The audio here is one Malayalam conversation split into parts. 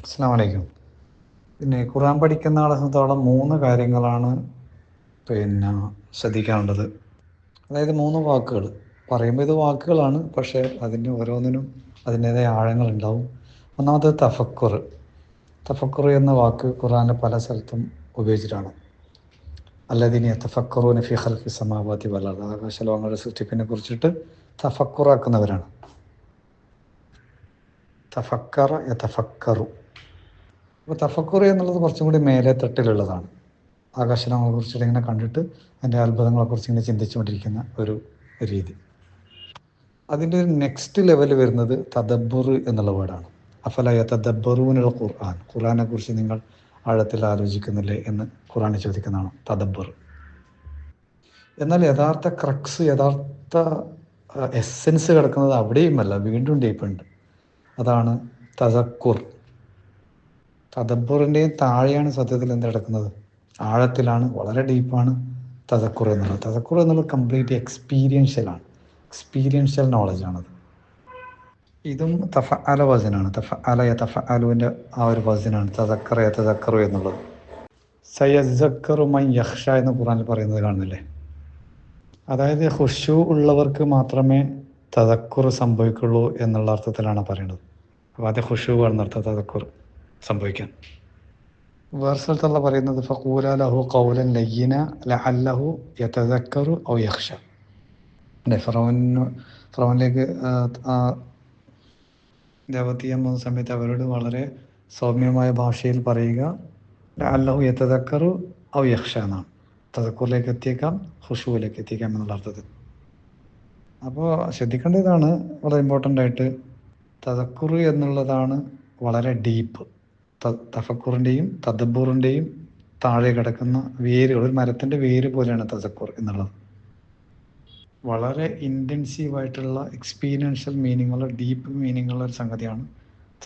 അസ്സലാമു അലൈക്കും. പിന്നെ ഖുർആൻ പഠിക്കുന്ന ആളെ സംബന്ധിച്ചിടത്തോളം 3 കാര്യങ്ങളാണ് പിന്നെ ശ്രദ്ധിക്കാനുള്ളത്. അതായത് 3 വാക്കുകൾ. പറയുമ്പോൾ ഇത് വാക്കുകളാണ്, പക്ഷേ അതിന് ഓരോന്നിനും അതിൻ്റേതായ ആഴങ്ങളുണ്ടാവും. ഒന്നാമത് തഫക്കുർ. തഫക്കുർ എന്ന വാക്ക് ഖുർആനിലെ പല സ്ഥലത്തും ഉപയോഗിച്ചിട്ടാണ്. അല്ലദീന യതഫക്കറൂന ഫീ ഖൽഖി സമാവാതി വൽ അർദ്. ആകാശലോകങ്ങളുടെ സൃഷ്ടിപ്പിനെ കുറിച്ചിട്ട് തഫക്കുറാക്കുന്നവരാണ്. തഫക്കറ യതഫക്കറു. അപ്പോൾ തഫക്കുർ എന്നുള്ളത് കുറച്ചും കൂടി മേലെ തട്ടിലുള്ളതാണ്. ആകാശലോകങ്ങളെ കുറിച്ചിട്ട് ഇങ്ങനെ കണ്ടിട്ട് അതിൻ്റെ അത്ഭുതങ്ങളെക്കുറിച്ച് ഇങ്ങനെ ചിന്തിച്ചുകൊണ്ടിരിക്കുന്ന ഒരു രീതി. അതിൻ്റെ ഒരു നെക്സ്റ്റ് ലെവൽ വരുന്നത് തദബ്ബുർ എന്നുള്ള വേർഡാണ്. അഫല യതദബ്ബറൂനൽ ഖുർആൻ. ഖുർആനെ കുറിച്ച് നിങ്ങൾ ആഴത്തിൽ ആലോചിക്കുന്നില്ലേ എന്ന് ഖുർആൻ ചോദിക്കുന്നതാണ് തദബ്ബുർ. എന്നാൽ യഥാർത്ഥ ക്രക്സ്, യഥാർത്ഥ എസെൻസ് കിടക്കുന്നത് അവിടെയുമല്ല, വീണ്ടും ഡീപ്പുണ്ട്. അതാണ് തദക്കുർ. തദബ്ബുറിൻ്റെയും താഴെയാണ് സത്യത്തിൽ എന്ത് കിടക്കുന്നത്, ആഴത്തിലാണ്, വളരെ ഡീപ്പാണ് തദക്കുർ എന്നുള്ളത്. തദക്കുർ എന്നുള്ളത് കംപ്ലീറ്റ് എക്സ്പീരിയൻഷ്യലാണ്, എക്സ്പീരിയൻഷ്യൽ നോളജാണത്. ഇതും തഫഅല വസനാണ്. തഫഅല യതഫഅലുവിൻ്റെ ആ ഒരു വസനാണ് തദക്കറ യതദക്കറു എന്നുള്ളത്. സയസ്സക്കറു മൻ യഖ്ഷ എന്ന് ഖുർആനിൽ പറയുന്നത് കാണുന്നില്ലേ. അതായത് ഖുശൂ ഉള്ളവർക്ക് മാത്രമേ തദക്കുർ സംഭവിക്കുള്ളൂ എന്നുള്ള അർത്ഥത്തിലാണ് പറയുന്നത്. അപ്പോൾ അത് ഖുശൂ എന്നർത്ഥം തദക്കുർ സംഭവിക്കാൻ. വേറെ സ്ഥലത്തുള്ള പറയുന്നത് ഫഖൂല ലഹു ഖൗലൻ ലയ്യിന ലഅല്ലഹു യതദക്കറു ഔ യഖ്ഷ. ഫറവനിലേക്ക് ദഅവത്ത് ചെയ്യാൻ പോകുന്ന സമയത്ത് അവരോട് വളരെ സൗമ്യമായ ഭാഷയിൽ പറയുക ലഅല്ലഹു യതദക്കറു ഔ യഖ്ഷ എന്നാണ്. തദക്കുറിലേക്ക് എത്തിയേക്കാം, ഖുശൂവിലേക്ക് എത്തിയേക്കാം എന്നുള്ള അർത്ഥത്തിൽ. അപ്പോൾ ശ്രദ്ധിക്കേണ്ടതാണ് വളരെ ഇമ്പോർട്ടൻ്റ് ആയിട്ട്. തദക്കുർ എന്നുള്ളതാണ് വളരെ ഡീപ്പ്. തഫക്കുറിൻ്റെയും തദബ്ബുറിൻ്റെയും താഴെ കിടക്കുന്ന വേരുകൾ, ഒരു മരത്തിൻ്റെ വേര് പോലെയാണ് തദക്കുർ എന്നുള്ളത്. വളരെ ഇൻറ്റൻസീവായിട്ടുള്ള എക്സ്പീരിയൻഷ്യൽ മീനിങ്ങുള്ള, ഡീപ്പ് മീനിങ്ങുള്ള ഒരു സംഗതിയാണ്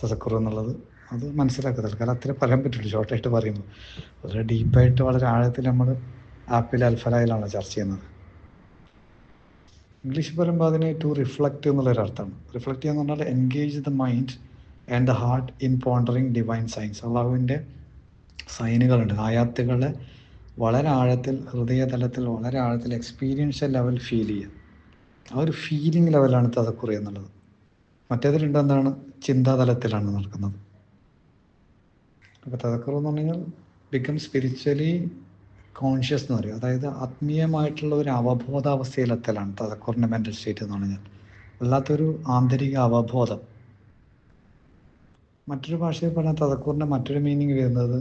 തദക്കുർ എന്നുള്ളത്. അത് മനസ്സിലാക്കുക. കാരണം അത്രേ പറയാൻ പറ്റുള്ളൂ ഷോർട്ടായിട്ട് പറയുമ്പോൾ. വളരെ ഡീപ്പായിട്ട് വളരെ ആഴത്തിൽ നമ്മൾ ആപ്പിൽ അൽഫലായിലാണ് ചർച്ച ചെയ്യുന്നത്. ഇംഗ്ലീഷ് പറയുമ്പോൾ അതിന് ടു റിഫ്ലക്റ്റ് എന്നുള്ളൊരർത്ഥമാണ്. റിഫ്ലക്റ്റ് ചെയ്യുക എന്ന് പറഞ്ഞാൽ engage the mind and the heart in pondering divine science. അള്ളാഹുവിൻ്റെ സൈനുകളുണ്ട്, ആയാത്തുകളെ വളരെ ആഴത്തിൽ, ഹൃദയതലത്തിൽ വളരെ ആഴത്തിൽ എക്സ്പീരിയൻഷ്യൽ ലെവൽ ഫീൽ ചെയ്യുക. ആ ഒരു ഫീലിംഗ് ലെവലാണ് തദക്കുർ എന്നുള്ളത്. മറ്റേതിലുണ്ട് എന്താണ്, ചിന്താതലത്തിലാണ് നടക്കുന്നത്. അപ്പോൾ തദക്കുർ എന്ന് പറഞ്ഞാൽ ബിക്കം സ്പിരിച്വലി കോൺഷ്യസ് എന്ന് പറയും. അതായത് ആത്മീയമായിട്ടുള്ള ഒരു അവബോധാവസ്ഥയിലെത്തലാണ് തദക്കുറിൻ്റെ മെൻ്റൽ സ്റ്റേറ്റ് എന്ന് പറഞ്ഞാൽ. വല്ലാത്തൊരു ആന്തരിക അവബോധം. മറ്റൊരു ഭാഷയിൽ പറഞ്ഞാൽ തദക്കുറിൻ്റെ മറ്റൊരു മീനിങ് വരുന്നത്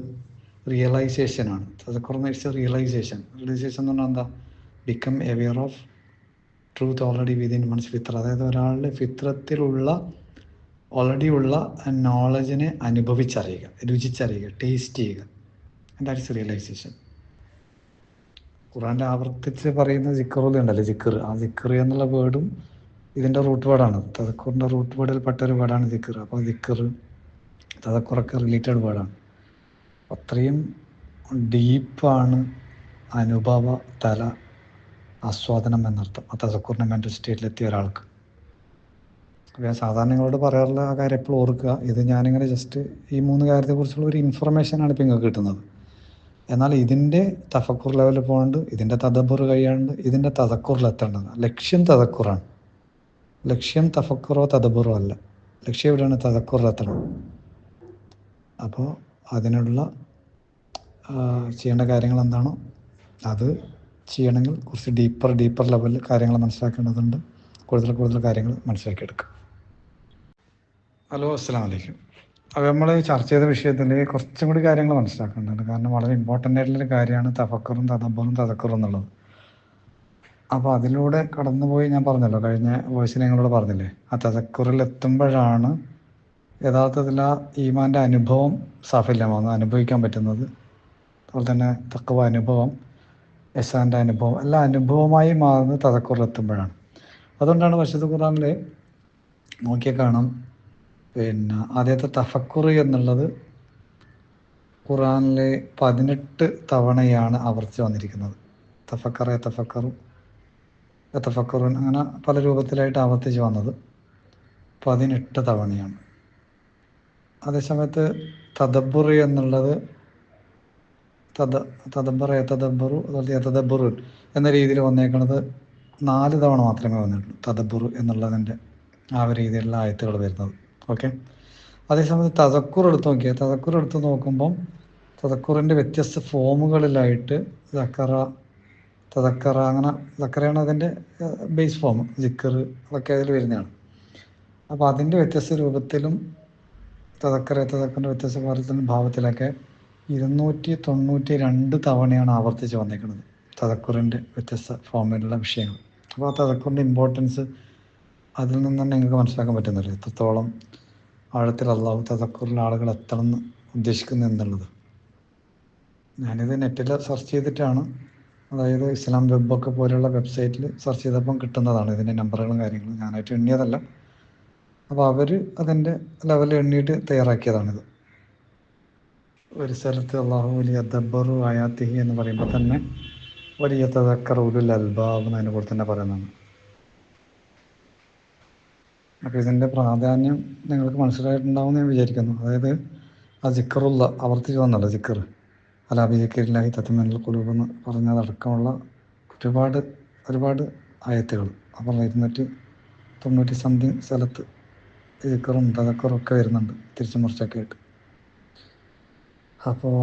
റിയലൈസേഷനാണ്. തദക്കുർ എന്ന് വെച്ചാൽ റിയലൈസേഷൻ. റിയലൈസേഷൻ എന്ന് പറഞ്ഞാൽ എന്താ, become aware of truth already within one's ഫിത്ര. അതായത് ഒരാളുടെ ഫിത്രത്തിലുള്ള ഓൾറെഡി ഉള്ള നോളജിനെ അനുഭവിച്ചറിയുക, രുചിച്ചറിയുക, ടേസ്റ്റ് ചെയ്യുക. That is realisation. ഖുർആൻ്റെ ആവർത്തിച്ച് പറയുന്ന സിക്കറുകൾ ഉണ്ടല്ലോ, സിക്കർ. ആ സിക്കർ എന്നുള്ള വേർഡും ഇതിൻ്റെ റൂട്ട് വേർഡാണ്. തദക്കുറിൻ്റെ റൂട്ട് വേർഡിൽ പെട്ട ഒരു വേർഡാണ് സിക്കർ. അപ്പോൾ സിക്കർ തദക്കുറൊക്കെ റിലേറ്റഡ് വേർഡാണ്. അത്രയും ഡീപ്പാണ് അനുഭവ തല ആസ്വാദനം എന്നർത്ഥം ആ തദക്കുറിൻ്റെ മെൻ്റൽ സ്റ്റേറ്റിലെത്തിയ ഒരാൾക്ക്. അപ്പോൾ ഞാൻ സാധാരണ നിങ്ങളോട് പറയാറുള്ള ആ കാര്യം എപ്പോഴും ഓർക്കുക. ഇത് ഞാനിങ്ങനെ ജസ്റ്റ് ഈ 3 കാര്യത്തെക്കുറിച്ചുള്ള ഒരു ഇൻഫർമേഷനാണ് ഇപ്പോൾ നിങ്ങൾക്ക് കിട്ടുന്നത്. എന്നാൽ ഇതിൻ്റെ തഫക്കുർ ലെവലിൽ പോകാണ്ട്, ഇതിൻ്റെ തദബ്ബുർ കഴിയാണ്ട്, ഇതിൻ്റെ തദക്കുറിലെത്തേണ്ടത്. ലക്ഷ്യം തദക്കുറാണ്. ലക്ഷ്യം തഫക്കുറോ തദബ്ബുറോ അല്ല. ലക്ഷ്യം എവിടെയാണ്, തദക്കുറിലെത്തണം. അപ്പോൾ അതിനുള്ള ചെയ്യേണ്ട കാര്യങ്ങൾ എന്താണോ അത് ചെയ്യണമെങ്കിൽ കുറച്ച് ഡീപ്പർ ലെവലിൽ കാര്യങ്ങൾ മനസ്സിലാക്കേണ്ടതുണ്ട്. കൂടുതൽ കാര്യങ്ങൾ മനസ്സിലാക്കിയെടുക്കുക. ഹലോ, അസ്സലാമു അലൈക്കും. അപ്പോൾ നമ്മൾ ചർച്ച ചെയ്ത വിഷയത്തിൽ കുറച്ചും കൂടി കാര്യങ്ങൾ മനസ്സിലാക്കേണ്ടതുണ്ട്. കാരണം വളരെ ഇമ്പോർട്ടൻ്റ് ആയിട്ടുള്ളൊരു കാര്യമാണ് തഫക്കുറും തദബ്ബറും തദക്കുറും എന്നുള്ളത്. അപ്പോൾ അതിലൂടെ കടന്നുപോയി ഞാൻ പറഞ്ഞല്ലോ, കഴിഞ്ഞ വോയിസിൽ നിങ്ങളോട് പറഞ്ഞില്ലേ, ആ തദക്കുറിൽ എത്തുമ്പോഴാണ് യഥാർത്ഥത്തിൽ ആ ഈമാൻ്റെ അനുഭവം സാഫല്യമാകുന്നത്, അനുഭവിക്കാൻ പറ്റുന്നത്. അതുപോലെ തന്നെ തഖ്വ അനുഭവം, എഹ്സാൻ്റെ അനുഭവം, എല്ലാ അനുഭവമായി മാറുന്നത് തദക്കുറിലെത്തുമ്പോഴാണ്. അതുകൊണ്ടാണ് പരിശുദ്ധ ഖുർആനിൽ നോക്കിയാൽ കാണാം, പിന്നെ ആദ്യത്തെ തഫക്കുർ എന്നുള്ളത് ഖുർആനിലെ 18 തവണയാണ് ആവർത്തിച്ച് വന്നിരിക്കുന്നത്. തഫക്കറ തഫക്കറു തഫക്കറുൻ, അങ്ങനെ പല രൂപത്തിലായിട്ട് ആവർത്തിച്ച് വന്നത് 18 തവണയാണ്. അതേസമയത്ത് തദബ്ബുർ എന്നുള്ളത് തദബ്ബറു അതുപോലെ യതദബ്ബറു എന്ന രീതിയിൽ വന്നേക്കുന്നത് 4 തവണ മാത്രമേ വന്നിട്ടുള്ളൂ. തദബ്ബുർ എന്നുള്ളതിൻ്റെ ആ ഒരു രീതിയിലുള്ള ആയത്തുകൾ വരുന്നത്. ഓക്കെ. അതേസമയത്ത് തദക്കുർ എടുത്ത് നോക്കിയാൽ തദക്കുർ എടുത്ത് നോക്കുമ്പം തദക്കുറിൻ്റെ വ്യത്യസ്ത ഫോമുകളിലായിട്ട് ദക്കറ, തദക്കറ, അങ്ങനെ ദക്കറയാണ് അതിൻ്റെ ബേസ് ഫോം. ജിക്കർ അതൊക്കെ അതിൽ വരുന്നതാണ്. അപ്പോൾ അതിൻ്റെ വ്യത്യസ്ത രൂപത്തിലും തദക്കറിൻ്റെ വ്യത്യസ്ത ഭാവത്തിലൊക്കെ 292 തവണയാണ് ആവർത്തിച്ച് വന്നിരിക്കുന്നത് തദക്കുറിൻ്റെ വ്യത്യസ്ത ഫോമിലുള്ള വിഷയങ്ങൾ. അപ്പോൾ ആ തദക്കുറിൻ്റെ ഇമ്പോർട്ടൻസ് അതിൽ നിന്ന് തന്നെ നിങ്ങൾക്ക് മനസ്സിലാക്കാൻ പറ്റുന്നില്ല എത്രത്തോളം ആഴത്തിൽ അള്ളാഹു തദക്കുറിൽ ആളുകൾ എത്തണം എന്ന് ഉദ്ദേശിക്കുന്നത് എന്നുള്ളത്. ഞാനിത് നെറ്റിൽ സെർച്ച് ചെയ്തിട്ടാണ്, അതായത് ഇസ്ലാം വെബൊക്കെ പോലെയുള്ള വെബ്സൈറ്റിൽ സെർച്ച് ചെയ്തപ്പം കിട്ടുന്നതാണ് ഇതിൻ്റെ നമ്പറുകളും കാര്യങ്ങളും. ഞാനായിട്ട് എണ്ണിയതല്ല. അപ്പോൾ അവർ അതിൻ്റെ ലെവലിൽ എണ്ണിയിട്ട് തയ്യാറാക്കിയതാണിത്. ഒരു സ്ഥലത്ത് അള്ളാഹു വലിയ ദബ്ബറു ആയാത്തിഹി എന്ന് പറയുമ്പോൾ തന്നെ വലിയ തദക്കർ ഉലുൽ അൽബാബ് എന്നതിനെ കൂടെ തന്നെ പറയുന്നതാണ്. അപ്പോൾ ഇതിൻ്റെ പ്രാധാന്യം നിങ്ങൾക്ക് മനസ്സിലായിട്ടുണ്ടാവുമെന്ന് ഞാൻ വിചാരിക്കുന്നു. അതായത് ആ ജിക്കറുള്ള ആവർത്തിച്ച് വന്നല്ലോ ജിക്കർ, അലാബി ജിക്കരില്ലാഹി തത്മനിൽ ഖുലൂബ് എന്ന് പറഞ്ഞതടക്കമുള്ള ഒരുപാട് ആയത്തുകൾ. അപ്പോൾ 290 സംതിങ് സ്ഥലത്ത് ജിക്കറും തദക്കറും ഒക്കെ വരുന്നുണ്ട്, തിരിച്ചു മറിച്ചൊക്കെ ആയിട്ട്. അപ്പോൾ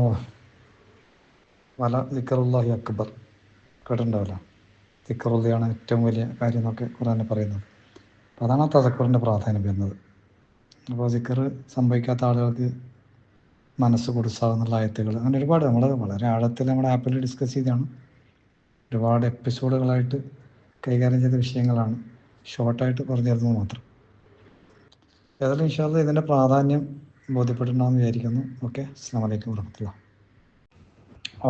വല ജിക്കറുല്ലാഹി അക്ബർ കേട്ടിട്ടുണ്ടാവില്ല. ജിക്കറുള്ളയാണ് ഏറ്റവും വലിയ കാര്യം എന്നൊക്കെ ഖുർആനിൽ പറയുന്നത്. അപ്പോൾ അതാണ് ആ തദക്കറിൻ്റെ പ്രാധാന്യം വരുന്നത്. അപ്പോൾ ജിക്കർ സംഭവിക്കാത്ത ആളുകൾക്ക് മനസ്സ് കൊടുസാകുന്നുള്ള ആയത്തുകൾ, അങ്ങനെ ഒരുപാട് നമ്മൾ വളരെ ആഴത്തിൽ നമ്മുടെ ആപ്പിൽ ഡിസ്കസ് ചെയ്താണ്. ഒരുപാട് എപ്പിസോഡുകളായിട്ട് കൈകാര്യം ചെയ്ത വിഷയങ്ങളാണ്, ഷോർട്ടായിട്ട് പറഞ്ഞു തരുന്നത് മാത്രം. ഏതായാലും ഇൻഷാ അല്ലാഹ് ഇതിൻ്റെ പ്രാധാന്യം ബോധ്യപ്പെട്ടിട്ടുണ്ടാകുമെന്ന് വിചാരിക്കുന്നു. ഓക്കെ, അസ്സലാമു അലൈക്കും വറഹ്മത്തുള്ളാഹി.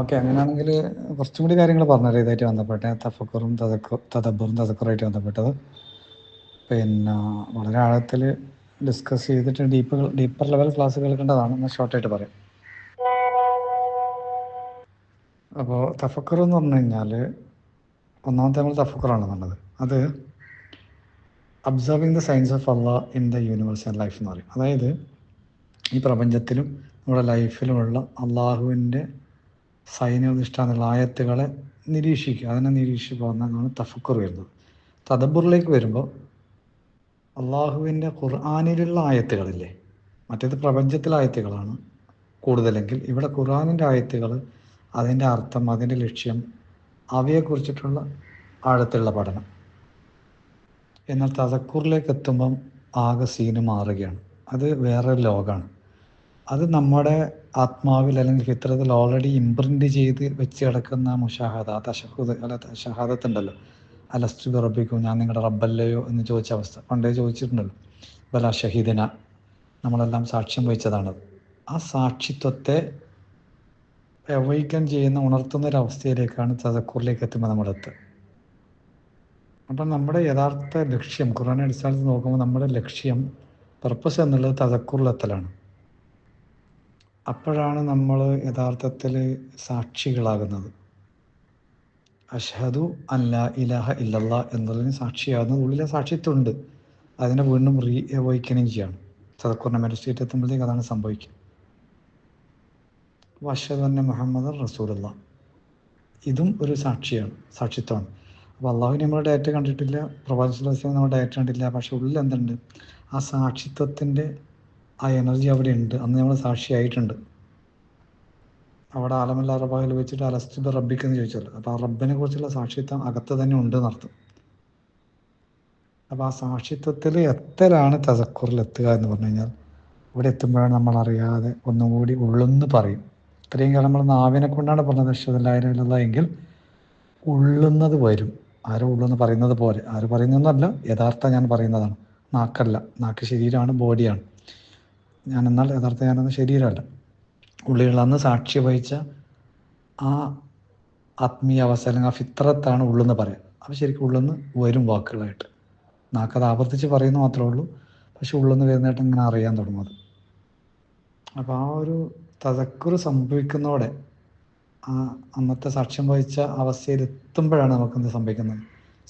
ഓക്കെ, അങ്ങനെയാണെങ്കിൽ കുറച്ചും കൂടി കാര്യങ്ങൾ പറഞ്ഞുതരാം ഇതായിട്ട് ബന്ധപ്പെട്ട തഫക്കുറും തദബ്ബറും തദക്കുറായിട്ട് ബന്ധപ്പെട്ടത്. പിന്നെ വളരെ ആഴത്തിൽ ഡിസ്കസ് ചെയ്തിട്ട് ഡീപ്പർ ലെവൽ ക്ലാസ് കേൾക്കേണ്ടതാണ്. ഞാൻ ഷോർട്ടായിട്ട് പറയാം. അപ്പോൾ തഫക്കുർ എന്ന് പറഞ്ഞു കഴിഞ്ഞാൽ ഒന്നാമത്തെ നമ്മൾ തഫക്കുറാണ് പറഞ്ഞത്. അത് observing the science of Allah in the universal life എന്ന് പറയും. അതായത് ഈ പ്രപഞ്ചത്തിലും നമ്മുടെ ലൈഫിലുമുള്ള അള്ളാഹുവിൻ്റെ സൈന്യനിഷ്ഠാന്നുള്ള ആയത്തുകളെ നിരീക്ഷിക്കുക, അതിനെ നിരീക്ഷിച്ച് പോകുന്നതാണ് തഫക്കുർ വരുന്നത്. തദബ്ബുറിലേക്ക് വരുമ്പോൾ അള്ളാഹുവിൻ്റെ ഖുർആനിലുള്ള ആയത്തുകളില്ലേ, മറ്റേത് പ്രപഞ്ചത്തിലെ ആയത്തുകളാണ് കൂടുതലെങ്കിൽ, ഇവിടെ ഖുർആനിൻ്റെ ആയത്തുകൾ, അതിൻ്റെ അർത്ഥം, അതിൻ്റെ ലക്ഷ്യം, അവയെക്കുറിച്ചിട്ടുള്ള ആഴത്തിലുള്ള പഠനം. എന്നാൽ തദക്കുറിലേക്ക് എത്തുമ്പം ആകെ സീന് മാറുകയാണ്. അത് വേറൊരു ലോകമാണ്. അത് നമ്മുടെ ആത്മാവിൽ അല്ലെങ്കിൽ ഫിത്രത്തിൽ ഓൾറെഡി ഇംപ്രിൻ്റ് ചെയ്ത് വെച്ച് കിടക്കുന്ന മുഷാഹദ, തശഹുദ് അല്ല ഷഹാദത്ത് ഉണ്ടല്ലോ, അലസ്തു ബിറബ്ബിക്കും, ഞാൻ നിങ്ങളുടെ റബ്ബല്ലയോ എന്ന് ചോദിച്ച അവസ്ഥ പണ്ടേ ചോദിച്ചിട്ടുണ്ടല്ലോ. ബല ഷഹീദിന, നമ്മളെല്ലാം സാക്ഷ്യം വഹിച്ചതാണത്. ആ സാക്ഷിത്വത്തെ അവൈക്കം ചെയ്യുന്ന, ഉണർത്തുന്ന ഒരവസ്ഥയിലേക്കാണ് തദക്കുറിലേക്ക് എത്തുമ്പോൾ നമ്മളെത്തുക. അപ്പം നമ്മുടെ യഥാർത്ഥ ലക്ഷ്യം ഖുർആനെ അടിസ്ഥാനത്തിൽ നോക്കുമ്പോൾ നമ്മുടെ ലക്ഷ്യം, പർപ്പസ് എന്നുള്ളത് തദക്കുറിലെത്തലാണ്. അപ്പോഴാണ് നമ്മൾ യഥാർത്ഥത്തിൽ സാക്ഷികളാകുന്നത്. അഷ്ഹദു അല്ലാ ഇലാഹ ഇല്ലല്ലാ എന്നുള്ളതിന് സാക്ഷിയാകുന്നത്. ഉള്ളിലെ സാക്ഷിത്വമുണ്ട്, അതിനെ വീണ്ടും അവൈക്കണിങ് ചെയ്യാണ്. തദക്കുറിനെ മെഡിറ്റേറ്റ് എത്തുമ്പോഴത്തേക്ക് അതാണ് സംഭവിക്കുക. അഷ്ഹദു അന്ന മുഹമ്മദ് റസൂലുള്ളാഹ്, ഇതും ഒരു സാക്ഷിയാണ്, സാക്ഷിത്വമാണ്. അപ്പോൾ അള്ളാഹുവിനെ നമ്മൾ ഡയറക്റ്റ് കണ്ടിട്ടില്ല, പ്രവാചക സ്വല്ലല്ലാഹു അലൈഹി വസല്ലം നമ്മൾ ഡയറക്റ്റ് കണ്ടിട്ടില്ല, പക്ഷെ ഉള്ളിൽ എന്തുണ്ട്, ആ സാക്ഷിത്വത്തിൻ്റെ ആ എനർജി അവിടെ ഉണ്ട്. അന്ന് നമ്മൾ സാക്ഷിയായിട്ടുണ്ട്. അവിടെ ആലമൽ അറബായിൽ വെച്ചിട്ട് അലസ്തു ബി റബ്ബിക്ക് എന്ന് ചോദിച്ചല്ലോ. അപ്പോൾ ആ റബ്ബിനെ കുറിച്ചുള്ള സാക്ഷിത്വം അകത്ത് തന്നെ ഉണ്ട് എന്നർത്ഥം. അപ്പോൾ ആ സാക്ഷിത്വത്തിൽ എത്തലാണ് തദക്കുറിൽ എത്തുക എന്ന് പറഞ്ഞു കഴിഞ്ഞാൽ, ഇവിടെ എത്തുമ്പോഴാണ് നമ്മൾ അറിയാതെ ഒന്നുകൂടി ഉള്ളെന്ന് പറയും. ഇത്രയും കാലം നമ്മൾ നാവിനെ കൊണ്ടാണ് പറഞ്ഞത് അഷ്ഹദു അല്ലാ ഇലാഹ ഇല്ലല്ലാഹ് എങ്കിൽ ഉള്ളുന്നത് വരും. ആരോ ഉള്ളെന്ന് പറയുന്നത് പോലെ, ആര് പറയുന്നതൊന്നുമല്ല, യഥാർത്ഥ ഞാൻ പറയുന്നതാണ്. നാക്കല്ല, നാക്ക് ശരീരമാണ്, ബോഡിയാണ് ഞാൻ, എന്നാൽ യഥാർത്ഥ ഞാനെന്ന ശരീരമല്ല. ഉള്ളിലുള്ള അന്ന് സാക്ഷി വഹിച്ച ആ ആത്മീയ അവസ്ഥ അല്ലെങ്കിൽ ആ ഫിത്രത്താണ് ഉള്ളെന്ന് പറയാം. അപ്പോൾ ശരിക്കും ഉള്ളെന്ന് വരും വാക്കുകളായിട്ട്. നാക്കത് ആവർത്തിച്ച് പറയുന്നു മാത്രമേ ഉള്ളൂ, പക്ഷെ ഉള്ളെന്ന് വരുന്നതായിട്ട് ഇങ്ങനെ അറിയാൻ തുടങ്ങുന്നത്. അപ്പോൾ ആ ഒരു തദക്കുർ സംഭവിക്കുന്നതോടെ, ആ അന്നത്തെ സാക്ഷ്യം വഹിച്ച അവസ്ഥയിൽ എത്തുമ്പോഴാണ് നമുക്കെന്ത് സംഭവിക്കുന്നത്,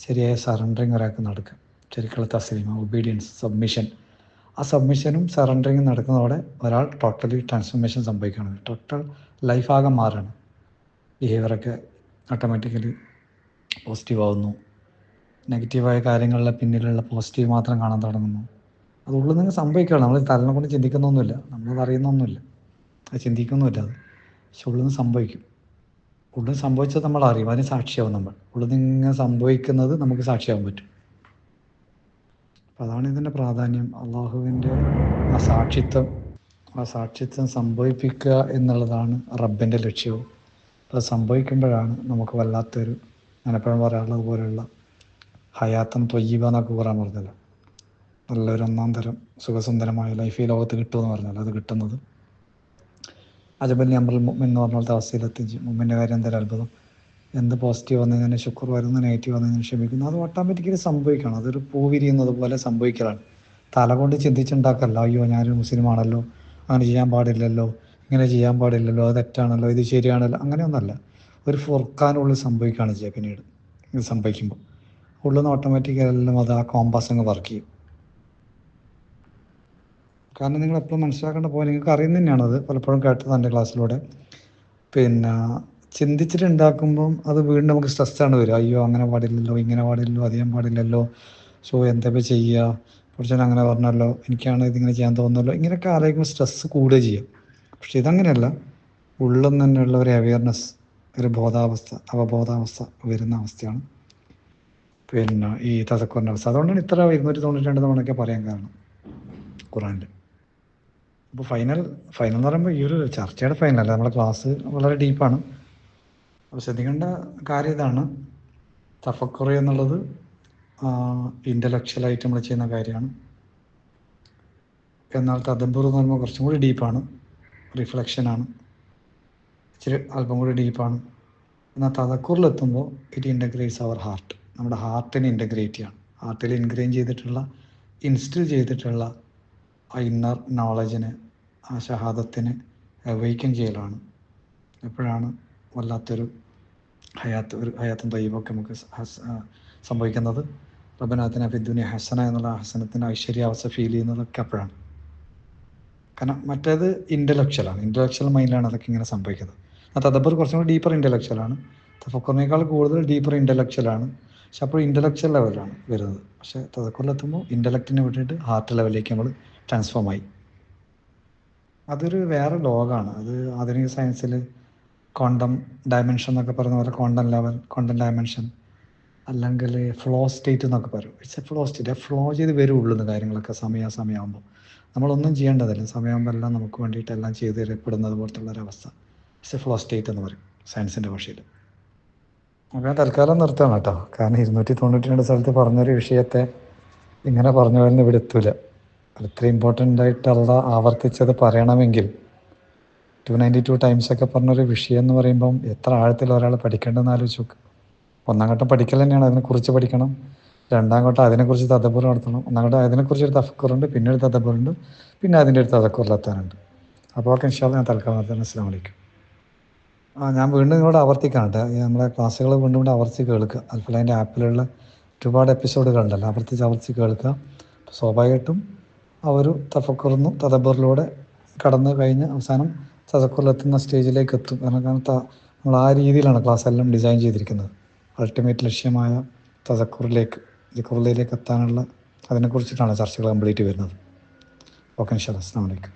ശരിയായ സറണ്ടറിങ് ഒരാൾക്ക് നടക്കുക. ശരിക്കുള്ള തസ്ലീമ, ഒബീഡിയൻസ്, സബ്മിഷൻ, ആ സബ്മിഷനും സറണ്ടറിങ്ങും നടക്കുന്നതോടെ ഒരാൾ ടോട്ടലി ട്രാൻസ്ഫോർമേഷൻ സംഭവിക്കുകയാണ്. ടോട്ടൽ ലൈഫാകെ മാറുകയാണ്. ബിഹേവിയറൊക്കെ ഓട്ടോമാറ്റിക്കലി പോസിറ്റീവ് ആവുന്നു. നെഗറ്റീവായ കാര്യങ്ങളുടെ പിന്നിലുള്ള പോസിറ്റീവ് മാത്രം കാണാൻ തുടങ്ങുന്നു. അത് ഉള്ളിൽ നിന്ന് സംഭവിക്കുകയാണ്. നമ്മൾ തലനെ കൊണ്ട് ചിന്തിക്കുന്നൊന്നുമില്ല, നമ്മളത് അറിയുന്നൊന്നുമില്ല, അത് ചിന്തിക്കുന്നൊന്നുമില്ല. അത് പക്ഷെ ഉള്ളിൽ നിന്ന് സംഭവിക്കും. ഉള്ളിൽ സംഭവിച്ചത് നമ്മൾ അറിയും, അതിന് സാക്ഷിയാവും നമ്മൾ. ഉള്ളിൽ നിന്ന് ഇങ്ങനെ സംഭവിക്കുന്നത് നമുക്ക് സാക്ഷിയാവാൻ പറ്റും. അപ്പോൾ അതാണ് ഇതിൻ്റെ പ്രാധാന്യം. അള്ളാഹുവിൻ്റെ ആ സാക്ഷിത്വം സംഭവിപ്പിക്കുക എന്നുള്ളതാണ് റബ്ബിൻ്റെ ലക്ഷ്യവും. അത് സംഭവിക്കുമ്പോഴാണ് നമുക്ക് വല്ലാത്തൊരു, ഞാനെപ്പോഴും പറയാറുള്ളത് പോലെയുള്ള ഹയാത്തൻ ത്വയ്യിബ എന്നൊക്കെ പറയാൻ പറഞ്ഞല്ലോ, നല്ലൊരു ഒന്നാം തരം സുഖസുന്ദരമായ ലൈഫ് ഈ ലോകത്ത് കിട്ടുമെന്ന് പറഞ്ഞാൽ അത് കിട്ടുന്നത് അജബല്ലി അമ്രുൽ മുഅ്മിൻ എന്ന് പറഞ്ഞ പോലത്തെ അവസ്ഥയിലെത്തി. മുഅ്മിൻ്റെ കാര്യം എന്തൊരു അത്ഭുതം. എന്ത് പോസിറ്റീവ് വന്നതിന് ശുക്ർ വരുന്നു, നെഗറ്റീവ് വന്നതിന് ക്ഷമിക്കുന്നു. അത് ഓട്ടോമാറ്റിക്കലി സംഭവിക്കണം. അതൊരു പൂ വിരിയുന്നത് പോലെ സംഭവിക്കലാണ്. തല കൊണ്ട് ചിന്തിച്ചുണ്ടാക്കല്ല, അയ്യോ ഞാനൊരു മുസ്ലിമാണല്ലോ, അങ്ങനെ ചെയ്യാൻ പാടില്ലല്ലോ, ഇങ്ങനെ ചെയ്യാൻ പാടില്ലല്ലോ, അത് തെറ്റാണല്ലോ, ഇത് ശരിയാണല്ലോ, അങ്ങനെയൊന്നല്ല. ഒരു ഫുർഖാനുള്ളിൽ സംഭവിക്കുകയാണ് ചെയ്യുക. പിന്നീട് ഇത് സംഭവിക്കുമ്പോൾ ഉള്ളിൽ നിന്ന് ഓട്ടോമാറ്റിക്കലി എല്ലാം അത് ആ കോമ്പാസ് അങ്ങ് വർക്ക് ചെയ്യും. കാരണം നിങ്ങൾ എപ്പോഴും മനസ്സിലാക്കേണ്ട പോലെ നിങ്ങൾക്ക് അറിയുന്നത് തന്നെയാണത്, പലപ്പോഴും കേട്ടത് എൻ്റെ ക്ലാസ്സിലൂടെ. പിന്നെ ചിന്തിച്ചിട്ട് ഉണ്ടാക്കുമ്പം അത് വീണ്ടും നമുക്ക് സ്ട്രെസ്സാണ് വരിക. അയ്യോ അങ്ങനെ പാടില്ലല്ലോ, ഇങ്ങനെ പാടില്ലല്ലോ, അത് ചെയ്യാൻ പാടില്ലല്ലോ, സോ എന്താ ഇപ്പോൾ ചെയ്യുക, കുറച്ചൊന്നും അങ്ങനെ പറഞ്ഞല്ലോ, എനിക്കാണ് ഇതിങ്ങനെ ചെയ്യാൻ തോന്നുന്നല്ലോ, ഇങ്ങനെയൊക്കെ ആലോചിക്കുമ്പോൾ സ്ട്രെസ്സ് കൂടുക ചെയ്യും. പക്ഷെ ഇതങ്ങനെയല്ല, ഉള്ളിൽ നിന്ന് തന്നെയുള്ള ഒരു അവയർനെസ്, ഒരു അവബോധാവസ്ഥ വരുന്ന അവസ്ഥയാണ് പിന്നെ ഈ തദക്കുറിൻ്റെ അവസ്ഥ. അതുകൊണ്ടാണ് ഇത്ര 292 തവണയൊക്കെ പറയാൻ കാരണം ഖുറാനിൽ. അപ്പോൾ ഫൈനൽ എന്ന് പറയുമ്പോൾ ഈ ഒരു ചർച്ചയുടെ ഫൈനൽ, നമ്മുടെ ക്ലാസ് വളരെ ഡീപ്പാണ്. അപ്പോൾ ശ്രദ്ധിക്കേണ്ട കാര്യം ഇതാണ്, തഫക്കുർ എന്നുള്ളത് ഇൻ്റലക്ച്വലായിട്ട് നമ്മൾ ചെയ്യുന്ന കാര്യമാണ്. എന്നാൽ തദബ്ബുർ എന്ന് പറയുമ്പോൾ കുറച്ചും കൂടി ഡീപ്പാണ്, റിഫ്ലക്ഷനാണ്, ഇച്ചിരി അല്പം കൂടി ഡീപ്പാണ്. എന്നാൽ തദക്കുറിലെത്തുമ്പോൾ ഇറ്റ് ഇൻ്റഗ്രേറ്റ്സ് അവർ ഹാർട്ട്, നമ്മുടെ ഹാർട്ടിനെ ഇൻ്റഗ്രേറ്റ് ചെയ്യണം. ഹാർട്ടിൽ ഇൻസ്റ്റിൽ ചെയ്തിട്ടുള്ള ആ ഇന്നർ നോളജിനെ, ആ ഷഹാദത്തിനെ അവൈക്കൻ ചെയ്യലാണ്. എപ്പോഴാണ് വല്ലാത്തൊരു ഹയാത്തും തയ്യിബൊക്കെ നമുക്ക് സംഭവിക്കുന്നത്. റബ്ബനാത്തിന ഫിദ്ദുനിയ ഹസന എന്നുള്ള ഹസനത്തിൻ്റെ ഐശ്വര്യാവസ്ഥ ഫീൽ ചെയ്യുന്നതൊക്കെ അപ്പോഴാണ്. കാരണം മറ്റേത് ഇൻ്റലക്ച്വൽ മൈൻഡിലാണ് അതൊക്കെ ഇങ്ങനെ സംഭവിക്കുന്നത്. ആ തദബ്ബർ കുറച്ചും കൂടി ഡീപ്പർ ഇൻ്റലക്ച്വലാണ്, തഫക്കുറിനേക്കാൾ കൂടുതൽ ഡീപ്പർ ഇൻ്റലക്ച്വലാണ്. പക്ഷെ അപ്പോൾ ഇൻ്റലക്ച്വൽ ലെവലാണ് വരുന്നത്. പക്ഷേ തദക്കുറിലെത്തുമ്പോൾ ഇൻ്റലക്റ്റിനെ വിട്ടിട്ട് ഹാർട്ട് ലെവലിലേക്ക് നമ്മൾ ട്രാൻസ്ഫോം ആയി. അതൊരു വേറെ ലോകമാണ്. അത് ആധുനിക സയൻസിൽ ക്വാണ്ടം ഡയമെൻഷൻ എന്നൊക്കെ പറയുന്ന പോലെ ക്വാണ്ടം ലെവൽ, ക്വാണ്ടം ഡയമെൻഷൻ, അല്ലെങ്കിൽ ഫ്ലോ സ്റ്റേറ്റ് എന്നൊക്കെ പറയും. It's A flow state. Flow ചെയ്ത് വരുള്ളൂ കാര്യങ്ങളൊക്കെ സമയമാകുമ്പോൾ. നമ്മളൊന്നും ചെയ്യേണ്ടതില്ല, സമയമാകുമ്പോൾ എല്ലാം നമുക്ക് വേണ്ടിയിട്ട് എല്ലാം ചെയ്ത് തരപ്പെടുന്നത് പോലത്തുള്ളൊരവസ്ഥ. ഇറ്റ്സ് എ ഫ്ലോ സ്റ്റേറ്റ് എന്ന് പറയും സയൻസിൻ്റെ ഭാഷയിൽ. ഞാൻ തൽക്കാലം നിർത്തുകയാണ് കേട്ടോ. കാരണം 292 സ്ഥലത്ത് പറഞ്ഞൊരു വിഷയത്തെ ഇങ്ങനെ പറഞ്ഞു വരുന്ന ഇവിടെ എത്തൂല. അത്ര ഇമ്പോർട്ടൻ്റ് ആയിട്ടുള്ള ആവർത്തിച്ചത് പറയണമെങ്കിൽ 292 ടൈംസൊക്കെ പറഞ്ഞൊരു വിഷയം എന്ന് പറയുമ്പം എത്ര ആഴത്തിൽ ഒരാൾ പഠിക്കേണ്ടതെന്ന് ആലോചിച്ച് നോക്ക്. ഒന്നാം ഘട്ടം പഠിക്കൽ തന്നെയാണ്, അതിനെക്കുറിച്ച് പഠിക്കണം. രണ്ടാം ഘട്ടം അതിനെക്കുറിച്ച് തദബ്ബുർ നടത്തണം. ഒന്നാം ഘട്ടം അതിനെക്കുറിച്ച് ഒരു തഫക്കുറുണ്ട്, പിന്നെ ഒരു തദബ്ബുറുണ്ട്, പിന്നെ അതിൻ്റെ ഒരു തദക്കുറിലെത്താനുണ്ട്. അപ്പോൾ ഓക്കെ, ഇൻഷാ അല്ലാഹ് ഞാൻ തൽക്കാലം നിർത്തുന്നു. അസ്സലാമു അലൈക്കും. ഞാൻ വീണ്ടും നിങ്ങളോട് ആവർത്തിക്കാം കേട്ടോ. നമ്മളെ ക്ലാസ്സുകൾ വീണ്ടും ആവർത്തിച്ച് കേൾക്കുക. അൽഫലൈൻ്റെ ആപ്പിലുള്ള ഒരുപാട് എപ്പിസോഡുകളുണ്ടല്ലോ, ആവർത്തിച്ച് കേൾക്കുക. സ്വാഭാവികമായിട്ടും ആ ഒരു തഫക്കുറിനും തദബ്ബറിലൂടെ കടന്നു കഴിഞ്ഞ് അവസാനം തദക്കുറിലെത്തുന്ന സ്റ്റേജിലേക്ക് എത്തും. കാരണം നമ്മൾ ആ രീതിയിലാണ് ക്ലാസ് എല്ലാം ഡിസൈൻ ചെയ്തിരിക്കുന്നത്. അൾട്ടിമേറ്റ് ലക്ഷ്യമായ ദിക്റിലേക്ക് എത്താനുള്ള അതിനെക്കുറിച്ചിട്ടാണ് ചർച്ചകൾ കംപ്ലീറ്റ് വരുന്നത്. ഓക്കെ ഇൻഷാ അല്ലാഹ്. അസ്സലാമു അലൈക്കും.